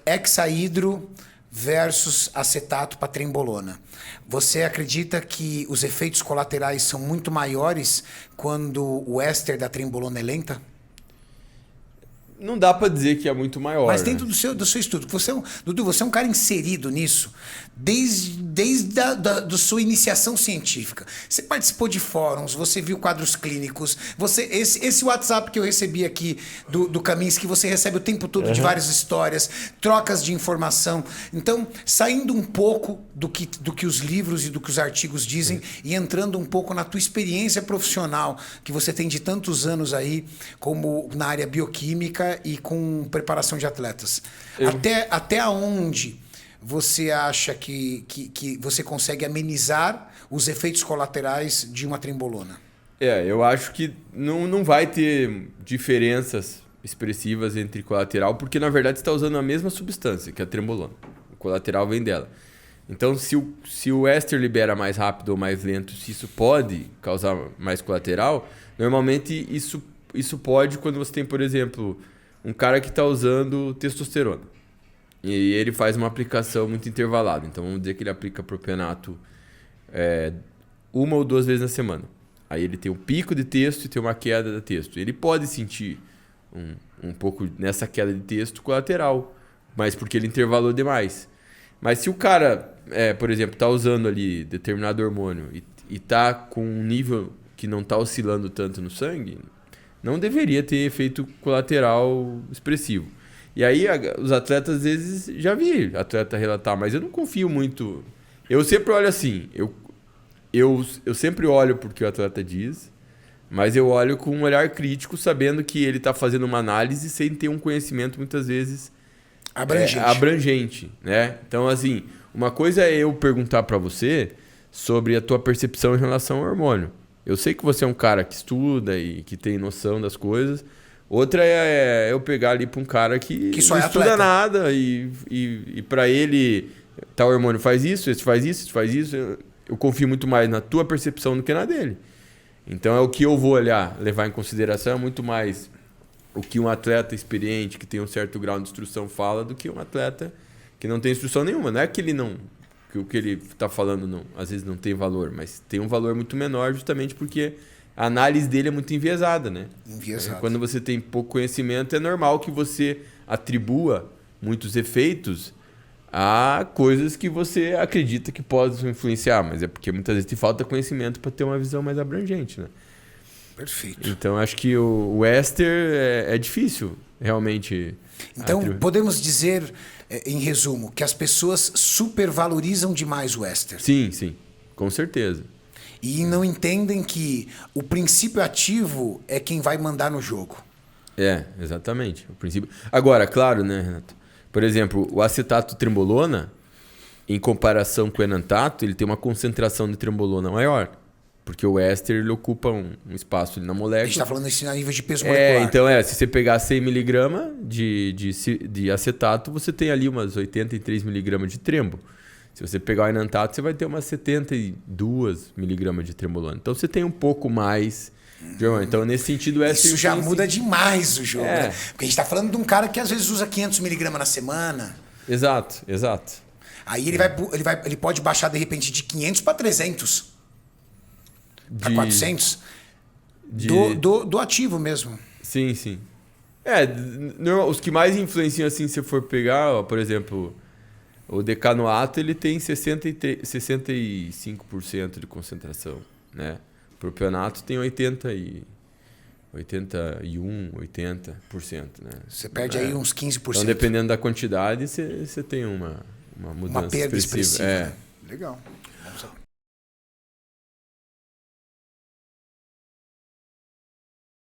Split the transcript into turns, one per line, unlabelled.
hexaídro versus acetato para trembolona. Você acredita que os efeitos colaterais são muito maiores quando o éster da trembolona é lenta?
Não dá para dizer que é muito maior.
Mas dentro do seu estudo, Dudu, você é um cara inserido nisso desde da sua iniciação científica. Você participou de fóruns, você viu quadros clínicos, esse WhatsApp que eu recebi aqui do Kaminski, que você recebe o tempo todo de várias histórias, trocas de informação. Então, saindo um pouco do que os livros e do que os artigos dizem e entrando um pouco na tua experiência profissional que você tem de tantos anos aí, como na área bioquímica e com preparação de atletas. Até onde você acha que você consegue amenizar os efeitos colaterais de uma trembolona?
Eu acho que não vai ter diferenças expressivas entre colateral, porque na verdade você está usando a mesma substância, que é a trembolona. O colateral vem dela. Então, se o éster libera mais rápido ou mais lento, se isso pode causar mais colateral, normalmente isso pode quando você tem, por exemplo, um cara que está usando testosterona. E ele faz uma aplicação muito intervalada. Então, vamos dizer que ele aplica propionato 1 ou 2 vezes na semana. Aí ele tem um pico de testo e tem uma queda de testo. Ele pode sentir um pouco nessa queda de testo colateral, mas porque ele intervalou demais. Mas se o cara, por exemplo, está usando ali determinado hormônio e está com um nível que não está oscilando tanto no sangue, não deveria ter efeito colateral expressivo. E aí os atletas, às vezes, já vi atleta relatar, mas eu não confio muito. Eu sempre olho assim, eu sempre olho porque o atleta diz, mas eu olho com um olhar crítico, sabendo que ele está fazendo uma análise sem ter um conhecimento, muitas vezes, abrangente, né? Então, assim, uma coisa é eu perguntar para você sobre a tua percepção em relação ao hormônio. Eu sei que você é um cara que estuda e que tem noção das coisas. Outra é eu pegar ali para um cara que
só
não
é
estuda
atleta.
Nada e para ele tal hormônio faz isso, esse faz isso, esse faz isso. Eu confio muito mais na tua percepção do que na dele. Então é o que eu vou levar em consideração, é muito mais o que um atleta experiente que tem um certo grau de instrução fala do que um atleta que não tem instrução nenhuma. Não é que ele não... que o que ele está falando às vezes não tem valor, mas tem um valor muito menor justamente porque a análise dele é muito enviesada, né?
Enviesada.
Quando você tem pouco conhecimento, é normal que você atribua muitos efeitos a coisas que você acredita que possam influenciar, mas é porque muitas vezes te falta conhecimento para ter uma visão mais abrangente, né?
Perfeito.
Então, acho que o éster é difícil, realmente.
Então, podemos dizer, em resumo, que as pessoas supervalorizam demais o éster.
Sim, com certeza.
E não entendem que o princípio ativo é quem vai mandar no jogo.
Exatamente. O princípio... Agora, claro, né, Renato? Por exemplo, o acetato trembolona, em comparação com o enantato, ele tem uma concentração de trembolona maior. Porque o éster ele ocupa um espaço ali na molécula.
A gente está falando isso a nível de peso molecular.
Então se você pegar 100 mg de acetato, você tem ali umas 83 mg de trembo. Se você pegar o enantato, você vai ter umas 72 mg de trembolona. Então você tem um pouco mais de hormônio. Então, nesse sentido,
isso já muda demais o jogo. Né? Porque a gente está falando de um cara que às vezes usa 500 mg na semana.
Exato.
Aí ele pode baixar de repente de 500 para 300. Para 400 do ativo mesmo.
Sim. Os que mais influenciam, assim, se for pegar, por exemplo, o decanoato, ele tem 65% de concentração, né? O propionato tem 80%, né?
Você perde aí uns 15%.
Então, dependendo da quantidade, você tem uma mudança
perda expressiva.
Né?
Legal.